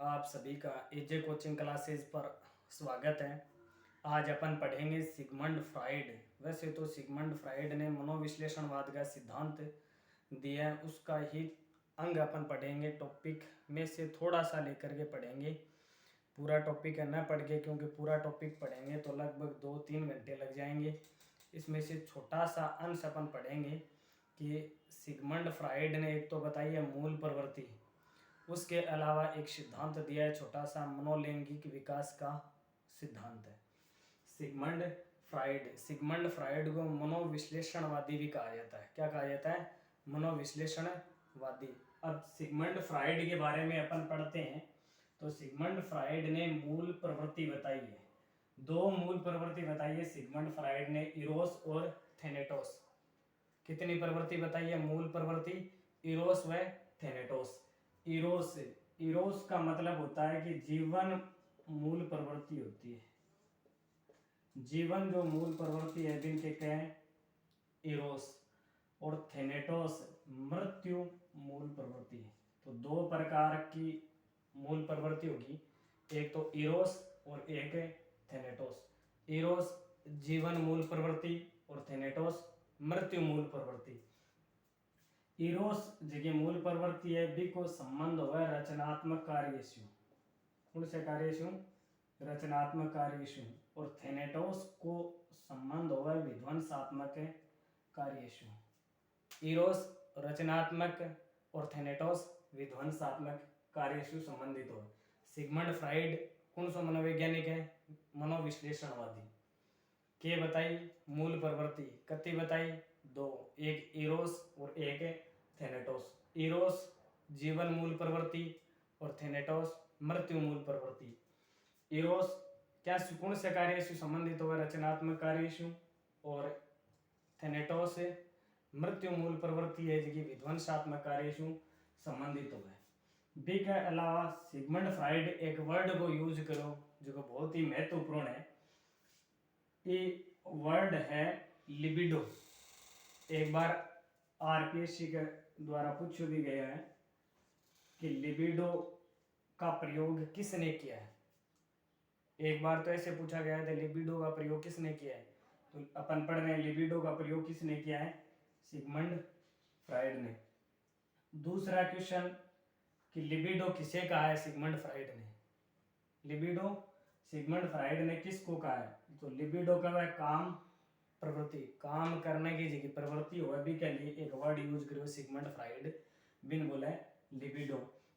आप सभी का एजे कोचिंग क्लासेस पर स्वागत है। आज अपन पढ़ेंगे सिगमंड फ्राइड। वैसे तो सिगमंड फ्राइड ने मनोविश्लेषणवाद का सिद्धांत दिया है, उसका ही अंग अपन पढ़ेंगे। टॉपिक में से थोड़ा सा लेकर के पढ़ेंगे, पूरा टॉपिक है न पढ़ के, क्योंकि पूरा टॉपिक पढ़ेंगे तो लगभग 2-3 घंटे लग जाएंगे। इसमें से छोटा सा अंश अपन पढ़ेंगे कि सिगमंड फ्राइड ने एक तो बताई है मूल प्रवृत्ति, उसके अलावा एक सिद्धांत दिया है छोटा सा, मनोलैंगिक विकास का सिद्धांत है। सिगमंड फ्राइड को मनोविश्लेषणवादी भी कहा जाता है। क्या कहा जाता है? मनोविश्लेषणवादी। अब सिगमंड फ्राइड के बारे में अपन पढ़ते हैं। तो सिगमंड फ्राइड ने मूल प्रवृत्ति बताई है, 2 मूल प्रवृत्ति बताई है सिगमंड फ्राइड ने, इरोस और थेनेटोस। कितनी प्रवृत्ति बताई है? मूल प्रवृत्ति इरोस व थेनेटोस। इरोस का मतलब होता है कि जीवन मूल प्रवृत्ति होती है। जीवन जो मूल प्रवृत्ति है जिनके क्या है? इरोस। और थेनेटोस मृत्यु मूल प्रवृत्ति है। तो 2 प्रकार की मूल प्रवृत्ति होगी, एक तो इरोस और एक थेनेटोस। इरोस जीवन मूल प्रवृत्ति और थेनेटोस मृत्यु मूल प्रवृत्ति। इरोस जगह मूल प्रवृत्ति है, बी को संबंध होगा रचनात्मक कार्येषु। कौन से कार्येषु? रचनात्मक कार्येषु। और थेनेटोस को संबंध होगा विध्वंसात्मक कार्येषु। इरोस रचनात्मक और थेनेटोस विध्वंसात्मक कार्येषु संबंधित हो। सिगमंड फ्राइड कौन सा मनोवैज्ञानिक है? मनोविश्लेषणवादी। के बताई मूल प्रवृत्ति, कति बताई? 2, एक इरोस और एक थेनेटोस। इरोस जीवन मूल प्रवृत्ति और थेनेटोस मृत्यु मूल प्रवृत्ति। इरोस क्या कौन से कार्येषु संबंधित होगा? रचनात्मक कार्येषु। और थेनेटोस मृत्यु मूल प्रवृत्ति है जो विध्वंसात्मक कार्येषु संबंधित होगा। बी के अलावा सिगमंड फ्राइड एक वर्ड को यूज करो जो बहुत ही महत्वपूर्ण है। ये वर्ड है लिबिडो। एक बार आरपीएससी के द्वारा पूछा भी गया है कि लिबिडो का प्रयोग किसने किया है। एक बार तो ऐसे पूछा गया है, लिबिडो का प्रयोग किसने किया है? तो अपन पढ़ रहे हैं लिबिडो का प्रयोग किसने किया है? सिगमंड फ्राइड ने। दूसरा क्वेश्चन कि लिबिडो किसे कहा है सिगमंड फ्राइड ने? लिबिडो सिगमंड फ्राइड ने किसको कहा है? तो लिबिडो का वह काम प्रवृत्ति, काम करने की जगह प्रवृत्ति हो भी के लिए एक वर्ड यूज करो सिगमंड फ्राइड बिन बोले लिबिडो।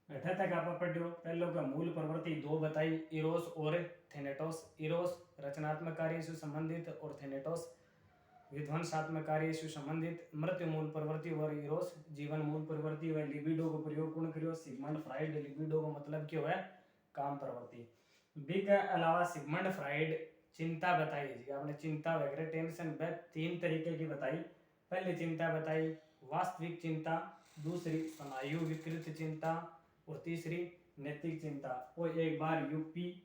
अठा तक आप पढ़ो। पहले का मूल प्रवृत्ति 2 बताई, इरोस और थेनेटोस। इरोस रचनात्मक कार्य से संबंधित और थेनेटोस विध्वंसात्मक कार्य से संबंधित। मृत्यु मूल प्रवृत्ति और इरोस जीवन मूल प्रवृत्ति व लिबिडो को प्रयोग कौन करियो? Sigmund Freud. लिबिडो का मतलब क्या है? काम प्रवृत्ति। बी के अलावा सिगमंड फ्राइड चिंता बताई जी, आपने चिंता वगैरह टेंशन 3 तरीके की बताई। पहले चिंता बताई वास्तविक चिंता, दूसरी स्नायु विकृत चिंता और तीसरी नैतिक चिंता। और एक बार यूपी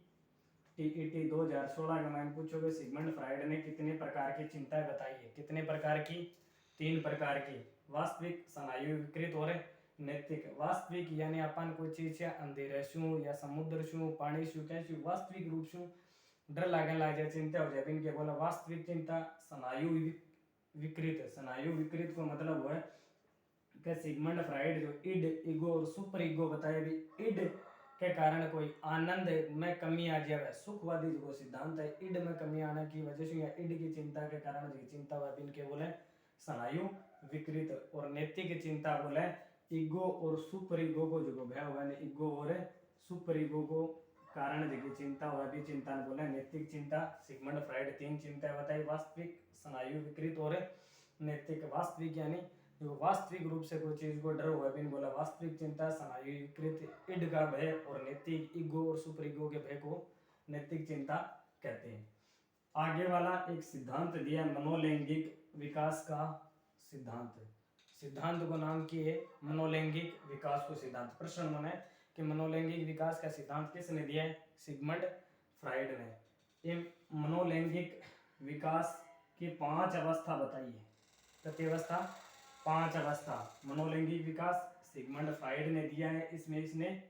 टीईटी 2016 का मैंने पूछोगे सिगमंड फ्राइड ने कितने प्रकार की चिंताएं बताई है? कितने प्रकार की? 3 प्रकार की, वास्तविक, स्नायु विकृत और नैतिक। वास्तविक यानी अपन कोई चीज से अंधेरे शू या समुद्र शू पानी शू कैसे वास्तविक रूप से डर लागने लग जाए, चिंता हो जाए, इनके बोला वास्तविक चिंता। स्नायु विकृत, स्नायु विकृत को मतलब हुआ कि सिगमंड फ्राइड जो इड, ईगो और सुपर ईगो बताया भी, इड के कारण कोई आनंद में कमी आ जाए, सुखवादी जो सिद्धांत है, इड में कमी आने की वजह से या इड की चिंता के कारण जो चिंता हुआ इनके बोले स्नायु विकृत। और नैतिक चिंता बोले ईगो और सुपर ईगो को जो भय होगा, ईगो और सुपर ईगो को कारण जो चिंता हुआ भी चिंता ने बोला नैतिक चिंता। सिगमंड फ्राइड 3 चिंता बताई, वास्तविक, स्नायु विकृत और नैतिक। वास्तविक यानी जो वास्तविक रूप से कोई चीज को डर हुआ भी बोला वास्तविक चिंता, स्नायु विकृत इड का भय और नैतिक ईगो और सुपर ईगो के भय को नैतिक चिंता कहते हैं। आगे वाला एक सिद्धांत दिया मनोलैंगिक विकास का सिद्धांत। सिद्धांत को नाम किए मनोलैंगिक विकास को सिद्धांत। प्रश्न मन है कि मनोलैंगिक विकास का सिद्धांत किसने दिया है? सिगमंड फ्राइड ने। ये मनोलैंगिक विकास की 5 अवस्था बताई है। कितनी अवस्था? 5 अवस्था। मनोलैंगिक विकास सिगमंड फ्राइड ने दिया है, इसमें इसने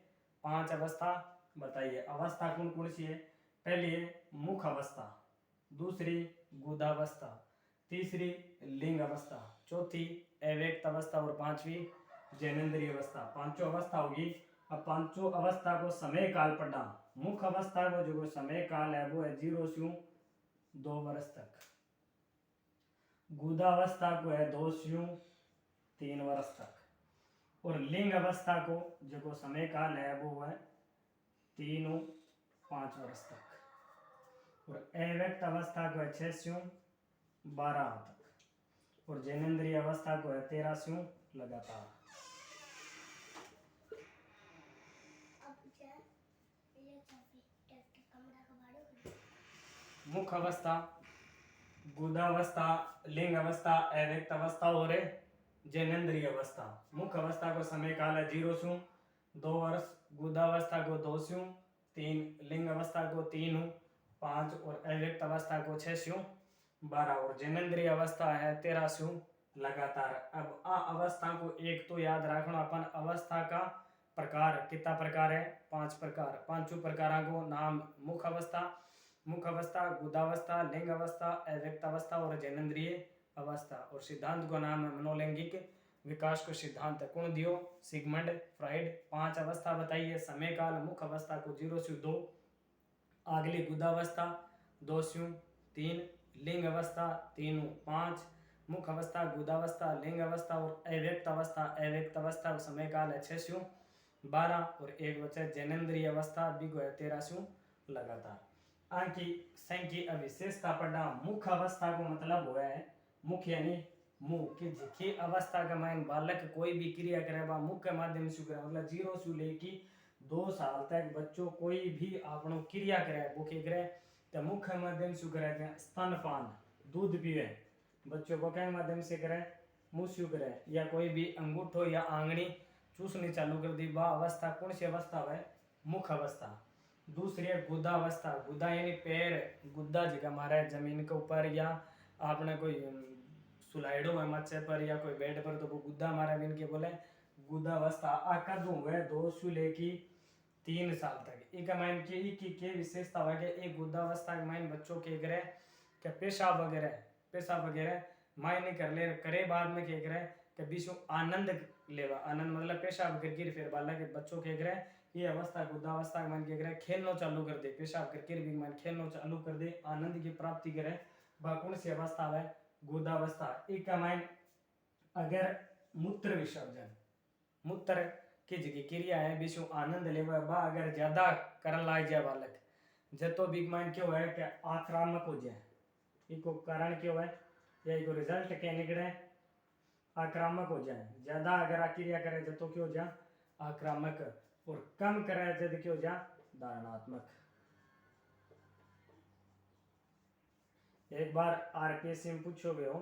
5 अवस्था बताइए अवस्था कौन कौन सी है? पहली है मुख अवस्था, दूसरी गुदावस्था, तीसरी लिंग अवस्था, चौथी अव्यक्त अवस्था और पांचवी जैनेन्द्रीय अवस्था। पांचों अवस्था होगी। अब पांचों अवस्था को समय काल पढ़ना। मुख अवस्था को जो समय काल है वो है 0 से 2 वर्ष तक। गुदावस्था को है 2 से 3 वर्ष तक। और लिंग अवस्था को जो समय काल है वो है 3 से 5 वर्ष तक। और अव्यक्त अवस्था को है 6 से 12 तक। और जैनेन्द्रीय अवस्था को है 13 से लगातार। मुख अवस्था, गुदावस्था, लिंग अवस्था, अव्यक्त अवस्था और जैनेन्द्रीय अवस्था। मुख अवस्था को समय काल है 0 से 2 वर्ष, गुदावस्था को 2 से 3, लिंग अवस्था को 3 से 5 और अव्यक्त अवस्था को 6 से 12 और जैनेन्द्रीय अवस्था है 13 से लगातार। अब आ अवस्था को एक तो याद रखना अपन, अवस्था का प्रकार कितना प्रकार है? 5 प्रकार। पांचों प्रकारों को नाम मुख अवस्था, गुदावस्था, लिंग अवस्था, अव्यक्त अवस्था और जैनेन्द्रीय अवस्था। और सिद्धांत को नाम है मनोलैंगिक विकास को सिद्धांत कौन दियो? Sigmund Freud. 5 अवस्था बताइए। समय काल मुख अवस्था को 0 से 2, अगली गुदावस्था 2 से 3, लिंग अवस्था 3 से 5, मुख अवस्था, गुदावस्था, लिंग अवस्था और अव्यक्त अवस्था समय काल है 6 से 12 और एक बचे जैनेन्द्रीय अवस्था भी को है 13 से लगातार। आंकी संख्या अविशेषता पढ़ना। मुख अवस्था को मतलब हुआ है मुख यानी मुंह की जिखी अवस्था का मान बालक कोई भी क्रिया करे बा मुख के माध्यम से करे। मतलब 0 से लेके 2 साल तक बच्चों कोई भी आपनो क्रिया करे वो के करे तो मुख के माध्यम से करे। स्तनपान, दूध पीवे बच्चों को के माध्यम से करे? मुंह से करे। या कोई भी अंगूठो या आंगनी चूसनी चालू कर दी, वह अवस्था कौन सी अवस्था है? मुख अवस्था। दूसरी है गुदावस्था। गुदा यानी पैर, गुद्दा जगह हमारा जमीन के ऊपर या आपने कोई सुलाइडो है मच्छे पर या कोई बेड पर तो वो गुद्दा हमारा भी इनके बोले गुदावस्था। आकर जो है 2 से लेके 3 साल तक। एक माइन की विशेषता है कि एक गुदावस्था के माइन बच्चों के ग्रह के पेशाब वगैरह मायने कर ले करे बाद में के ग्रह के बीच आनंद लेवा। आनंद मतलब पेशाब करके फिर बालक के बच्चों के ग्रह ये अवस्था गुदावस्था के मान के ग्रह खेलना चालू कर दे, पेशाब करके भी मान खेलना चालू कर दे, आनंद की प्राप्ति करे। वह कौन सी अवस्था है? गुदावस्था। एक का मान अगर मूत्र विसर्जन, मूत्र की जगह क्रिया है विश्व आनंद लेवा बा अगर ज्यादा करन लाग जाए बालक जतो बिग माइंड क्यों है कि आक्रामक हो जाए। इको कारण क्यों है या इको रिजल्ट क्या निकले? आक्रामक हो जाए। ज्यादा अगर क्रिया करे जतो क्यों हो जाए? आक्रामक। और कम करे जद क्यों हो जाए? धारणात्मक। एक बार आरपीएससी में पूछोगे हो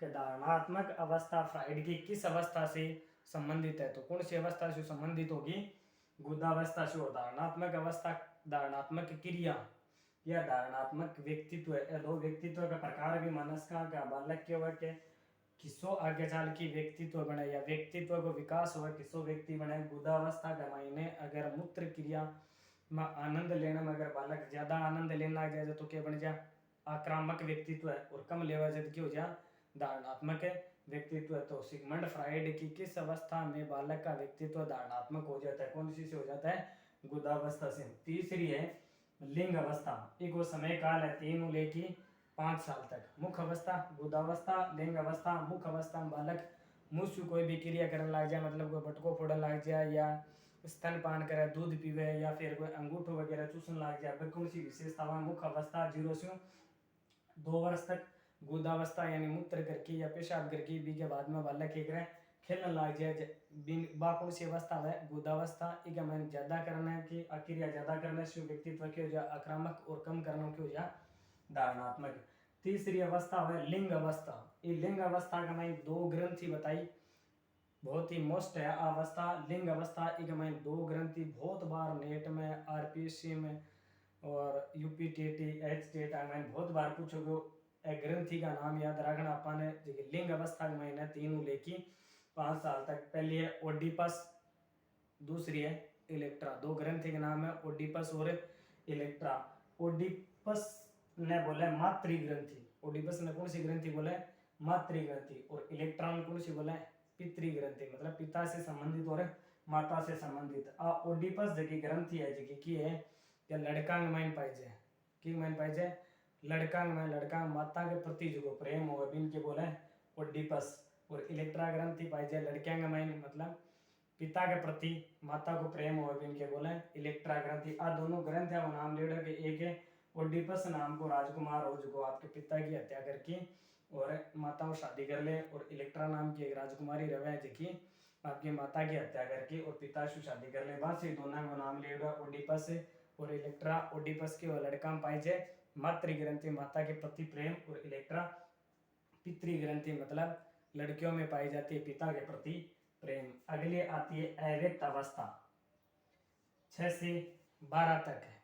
कि धारणात्मक अवस्था फ्राइड की किस अवस्था से संबंधित है, तो कौन सी अवस्था से संबंधित होगी? गुदावस्था से। धारणात्मक अवस्था धारणात्मक क्रिया या धारणात्मक व्यक्तित्व है। दो व्यक्तित्व का प्रकार भी मानस का बालक के वर्ग के किसो आगे चाल की व्यक्तित्व बने या व्यक्तित्व को विकास हो किसो व्यक्ति बने। गुदावस्था का मायने अगर मूत्र क्रिया में आनंद लेने में अगर बालक ज्यादा आनंद लेने लग जाए तो क्या बन जाए? आक्रामक व्यक्तित्व है। और कम लेवा जब क्या हो जाए? धारणात्मक व्यक्तित्व। तो सिगमंड फ्राइड की किस अवस्था में बालक का व्यक्तित्व धारणात्मक हो जाता है? कौन सी से हो जाता है? गुदावस्था से। तीसरी है लिंग अवस्था। एक वो समय काल है 3 लेके 5 साल तक। मुख अवस्था, गुदावस्था, लिंग अवस्था। मुख अवस्था में बालक मुंह से कोई भी क्रिया करने लग जाए, मतलब कोई बटको फोड़न लग जाए या स्तनपान करे, दूध पीवे या फिर कोई अंगूठो वगैरह चूसने लग जाए, फिर कौन सी विशेषता है? मुख अवस्था 0 से 2 वर्ष तक। गुदावस्था यानी मूत्र करके या पेशाब करके भी के बाद में बालक एक खेलने लग जाए, बा कौन सी अवस्था है? गुदावस्था। एक मैंने ज्यादा करना की क्रिया ज्यादा करने से व्यक्तित्व के हो जाए आक्रामक और कम करना के हो जाए धारणात्मक। तीसरी अवस्था है लिंग अवस्था। ये लिंग अवस्था का मैंने 2 ग्रंथि बताई, बहुत ही मोस्ट है अवस्था लिंग अवस्था। एक मैंने 2 ग्रंथि बहुत बार नेट में आरपीएससी में और यूपीटीटी एचटीटी मैंने बहुत बार पूछोगे। ग्रंथि का नाम याद रखना अपन। लिंग अवस्था में 3 लेके 5 साल तक। पहली है ओडिपस, दूसरी है इलेक्ट्रा। दो ग्रंथि के नाम है ओडिपस और इलेक्ट्रा। ओडिपस ने बोले मातृ ग्रंथि, ओडिपस ने कौन सी ग्रंथि बोले, मातृ ग्रंथि, और इलेक्ट्रॉन कौन सी बोले, पितृ ग्रंथि, मतलब पिता से संबंधित और माता से संबंधित। आ ओडिपस जकी ग्रंथि है जकी की है कि लड़कांग माइन पाई जाए, की माइन पाई जाए, लड़कांग में, लड़का माता के प्रति जो प्रेम हो बिन के बोले ओडिपस। और इलेक्ट्रा ग्रंथि पाई जाए लड़कियांग माइन, मतलब पिता के प्रति माता को प्रेम हो इनके बोले इलेक्ट्रा ग्रंथि। आ दोनों ग्रंथ है वो नाम ले के एक है ओडिपस नाम को राजकुमार हो जो आपके पिता की हत्या करके और माता को शादी कर ले, और इलेक्ट्रा नाम की एक राजकुमारी रवे जिकी आपकी माता की हत्या करके और पिता से शादी कर ले, बस ये दोनों को नाम ले ओडिपस और इलेक्ट्रा। ओडिपस के लड़का पाई जाए मातृ ग्रंथि, माता के प्रति प्रेम, और इलेक्ट्रा पितृ ग्रंथि, मतलब लड़कियों में पाई जाती है पिता के प्रति प्रेम। अगली आती है अव्यक्त अवस्था, 6 से 12 तक है,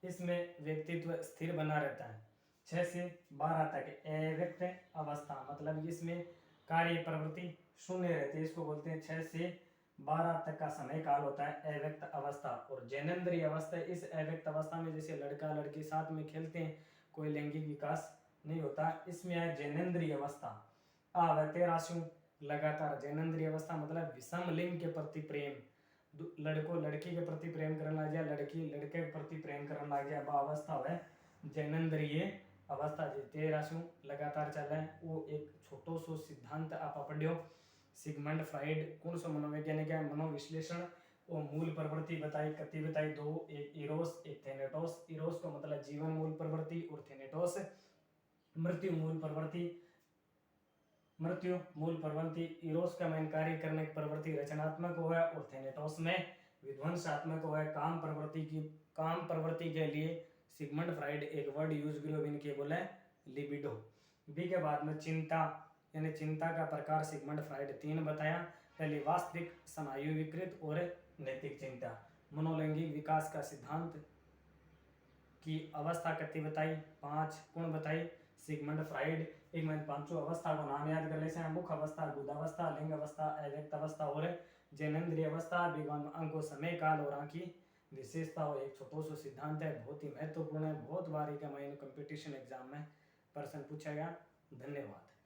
इसमें व्यक्तित्व स्थिर बना रहता है। 6 से 12 तक अव्यक्त अवस्था, मतलब इसमें कार्य प्रवृत्ति शून्य रहती है, इसको बोलते हैं 6 से 12 तक का समय काल होता है अव्यक्त अवस्था। और जैनेन्द्रीय अवस्था, इस अव्यक्त अवस्था में जैसे लड़का लड़की साथ में खेलते हैं, कोई लैंगिक विकास नहीं होता, इसमें है जैनेन्द्रीय अवस्था। आवते राशि लगातार जैनेन्द्रीय अवस्था, मतलब विषम लिंग के प्रति प्रेम, लड़को लड़की के प्रति प्रेम करने लग गया, लड़की लड़के के प्रति प्रेम करने लग गया, वह अवस्था है जैनेन्द्रीय अवस्था। जितने राशि लगातार चल रहा है वो एक छोटो सो सिद्धांत आप पढ़ियो। सिगमंड फ्राइड कौन सा मनोवैज्ञानिक है, मनोविश्लेषण, वो मूल प्रवृत्ति बताई, कति बताई, दो, एक इरोस एक थेनेटोस। इरोस को मतलब जीवन मूल प्रवृत्ति और थेनेटोस मृत्यु मूल प्रवृत्ति। मृत्यु मूल प्रवृत्ति, इरोस का मेन कार्य करने की प्रवृत्ति रचनात्मक हो है, और थेनेटोस में विध्वंसात्मक हो है, काम प्रवृत्ति की। काम प्रवृत्ति के लिए सिगमंड फ्राइड एक वर्ड यूज करो इनके बोले लिबिडो। बी के बाद में चिंता, यानी चिंता का प्रकार सिगमंड फ्राइड 3 बताया। पहले वास्तविक, स्नायु विकृत और नैतिक चिंता। मनोलैंगिक विकास का सिद्धांत की अवस्था कति बताई, 5 गुण बताई सिगमंड फ्राइड। एक में पांचों अवस्था को नाम याद कर ले, मुख अवस्था, गुदावस्था, लिंग अवस्था, अव्यक्त अवस्था और जैनेन्द्रीय अवस्था। विज्ञान अंको समय काल और आंकी विशेषता और एक छोटो सो सिद्धांत है, बहुत ही महत्वपूर्ण है, बहुत बार का कंपटीशन एग्जाम में प्रश्न पूछा गया। धन्यवाद।